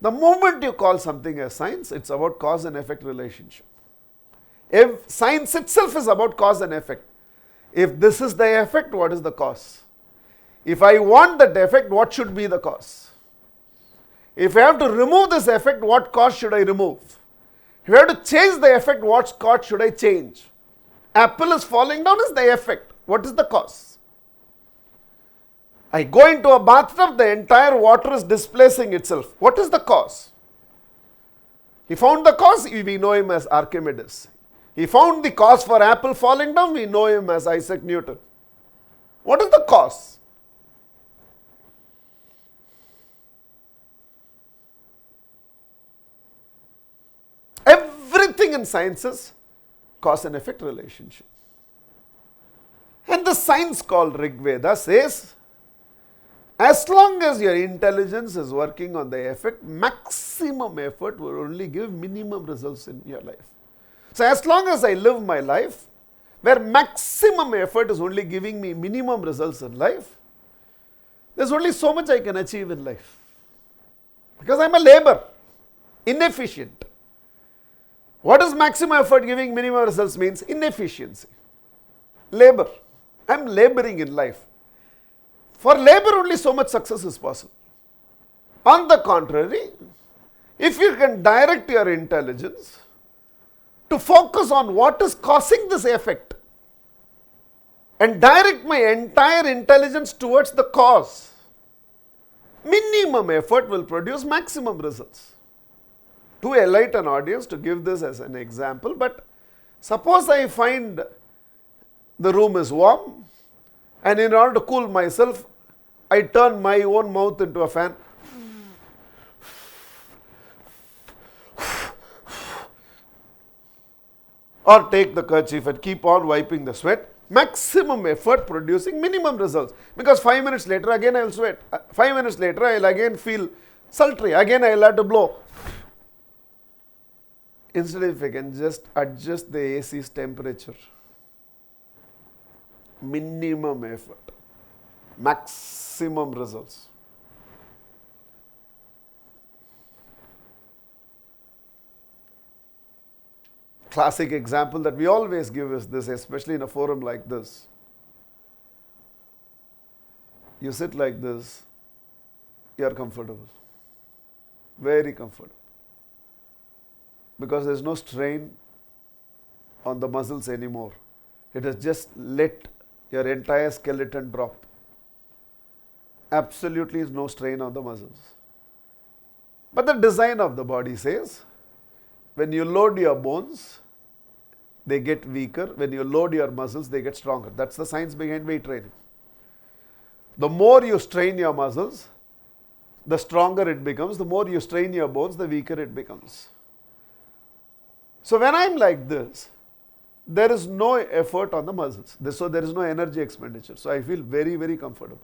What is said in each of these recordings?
The moment you call something as science, it's about cause and effect relationship. If science itself is about cause and effect. If this is the effect, what is the cause? If I want that effect, what should be the cause? If I have to remove this effect, what cause should I remove? If I have to change the effect, what cause should I change? Apple is falling down is the effect. What is the cause? I go into a bathtub, the entire water is displacing itself. What is the cause? He found the cause, we know him as Archimedes. He found the cause for apple falling down, we know him as Isaac Newton. What is the cause? Everything in science is cause and effect relationship. And the science called Rig Veda says, as long as your intelligence is working on the effect, maximum effort will only give minimum results in your life. So as long as I live my life, where maximum effort is only giving me minimum results in life, there's only so much I can achieve in life. Because I'm a labor, inefficient. What is maximum effort giving minimum results means? Inefficiency. Labor. I'm laboring in life. For labor only so much success is possible. On the contrary, if you can direct your intelligence to focus on what is causing this effect and direct my entire intelligence towards the cause, minimum effort will produce maximum results. To enlighten an audience, to give this as an example, but suppose I find the room is warm, and in order to cool myself, I turn my own mouth into a fan. Or take the kerchief and keep on wiping the sweat. Maximum effort producing minimum results. Because 5 minutes later, again I will sweat. 5 minutes later, I will again feel sultry. Again I will have to blow. Instead, if I can just adjust the AC's temperature, minimum effort, maximum results. Classic example that we always give is this, especially in a forum like this. You sit like this, you are comfortable, very comfortable. Because there is no strain on the muscles anymore. It has just let your entire skeleton drop. Absolutely is no strain on the muscles. But the design of the body says, when you load your bones, they get weaker. When you load your muscles, they get stronger. That's the science behind weight training. The more you strain your muscles, the stronger it becomes. The more you strain your bones, the weaker it becomes. So when I'm like this, there is no effort on the muscles. So there is no energy expenditure. So I feel very, very comfortable.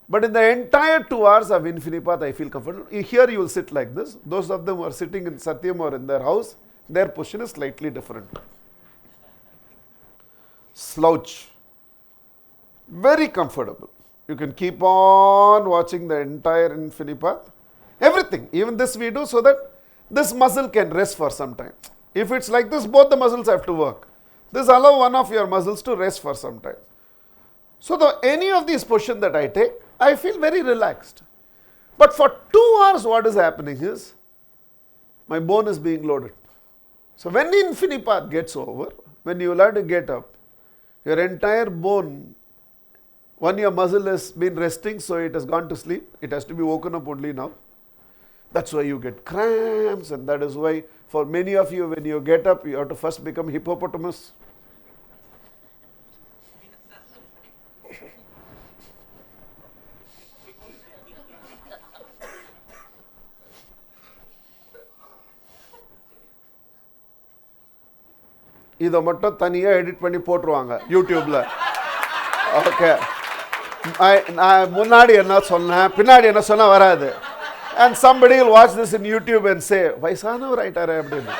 But in the entire 2 hours of Infinipath, I feel comfortable. Here you will sit like this. Those of them who are sitting in Satyam or in their house, their position is slightly different. Slouch. Very comfortable. You can keep on watching the entire Infinipath. Everything, even this we do so that this muscle can rest for some time. If it's like this, both the muscles have to work. This allows one of your muscles to rest for some time. So any of these positions that I take, I feel very relaxed. But for 2 hours, what is happening is, my bone is being loaded. So when the Infinipath gets over, when you will have to get up, your entire bone, one your muscle has been resting, so it has gone to sleep. It has to be woken up only now. That's why you get cramps, and that is why for many of you, when you get up, you have to first become hippopotamus. இதை மட்டும் தனியாக edit பண்ணி போட்டுருவாங்க யூடியூப்பில். Okay, நான் முன்னாடி என்ன சொன்னேன், பின்னாடி என்ன சொன்னால் வராது. And somebody will watch this in YouTube and say, வயசானவர் ஆயிட்டாரே அப்படின்னு.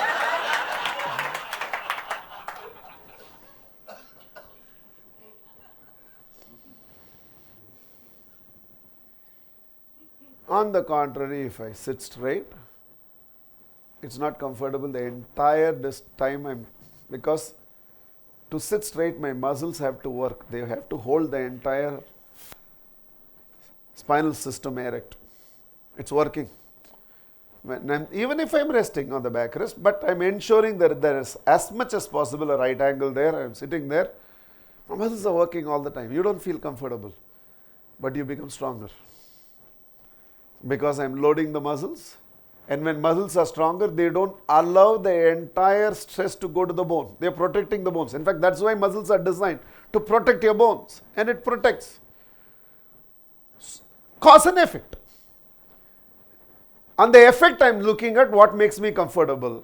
On the contrary, if I sit straight, it's not comfortable the entire this time because to sit straight my muscles have to work. They have to hold the entire spinal system erect. It's working. Even if I'm resting on the backrest, but I'm ensuring that there is as much as possible a right angle there. I'm sitting there. My muscles are working all the time. You don't feel comfortable, but you become stronger because I'm loading the muscles. And when muscles are stronger, they don't allow the entire stress to go to the bone. They are protecting the bones. In fact, that's why muscles are designed to protect your bones, and it protects. Cause and effect. On the effect, I'm looking at what makes me comfortable.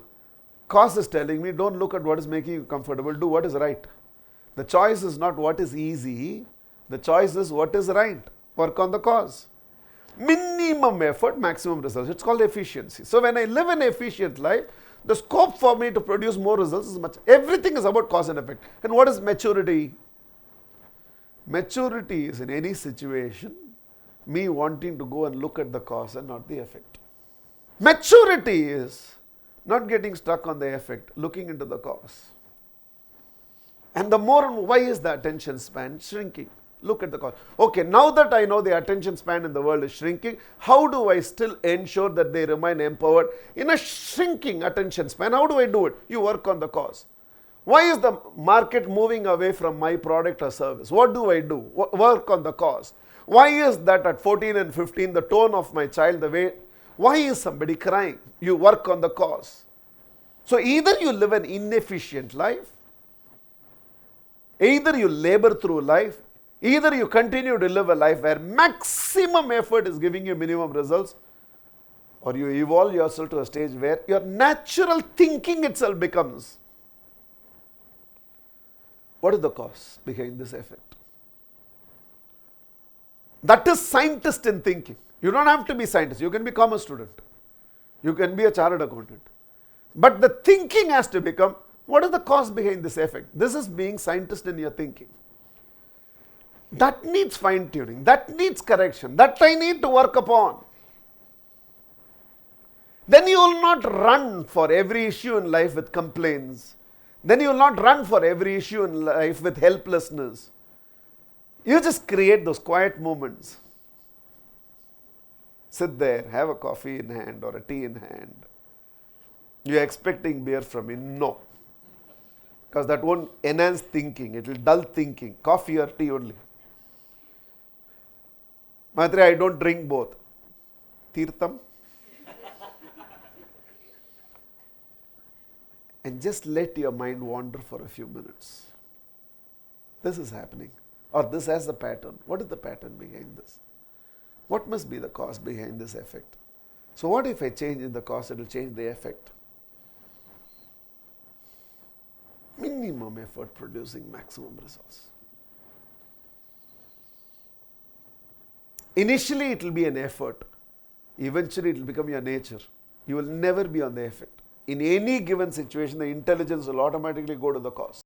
Cause is telling me, don't look at what is making you comfortable, do what is right. The choice is not what is easy, the choice is what is right. Work on the cause. Minimum effort, maximum results. It's called efficiency. So when I live an efficient life, the scope for me to produce more results is much. Everything is about cause and effect. And what is maturity? Maturity is in any situation, me wanting to go and look at the cause and not the effect. Maturity is not getting stuck on the effect, looking into the cause. And the more, why is the attention span shrinking? Look at the cause. Okay, now that I know the attention span in the world is shrinking, how do I still ensure that they remain empowered in a shrinking attention span? How do I do it? You work on the cause. Why is the market moving away from my product or service? What do I do? Work on the cause. Why is that at 14 and 15, the tone of my child, the way, why is somebody crying? You work on the cause. So either you live an inefficient life, either you labor through life, either you continue to live a life where maximum effort is giving you minimum results, or you evolve yourself to a stage where your natural thinking itself becomes. What is the cause behind this effect? That is scientist in thinking. You don't have to be scientist. You can be commerce student. You can be a chartered accountant. But the thinking has to become, what is the cause behind this effect? This is being scientist in your thinking. That needs fine tuning. That needs correction. That I need to work upon. Then you will not run for every issue in life with complaints. Then you will not run for every issue in life with helplessness. You just create those quiet moments. Sit there, have a coffee in hand or a tea in hand. You are expecting beer from me? No. Because that won't enhance thinking, it will dull thinking. Coffee or tea only. Matre, I don't drink both. Tirtham. And just let your mind wander for a few minutes. This is happening. Or this has a pattern. What is the pattern behind this? What must be the cause behind this effect? So what if I change in the cause, it will change the effect. Minimum effort producing maximum results. Initially it will be an effort. Eventually it will become your nature. You will never be on the effect. In any given situation, the intelligence will automatically go to the cause.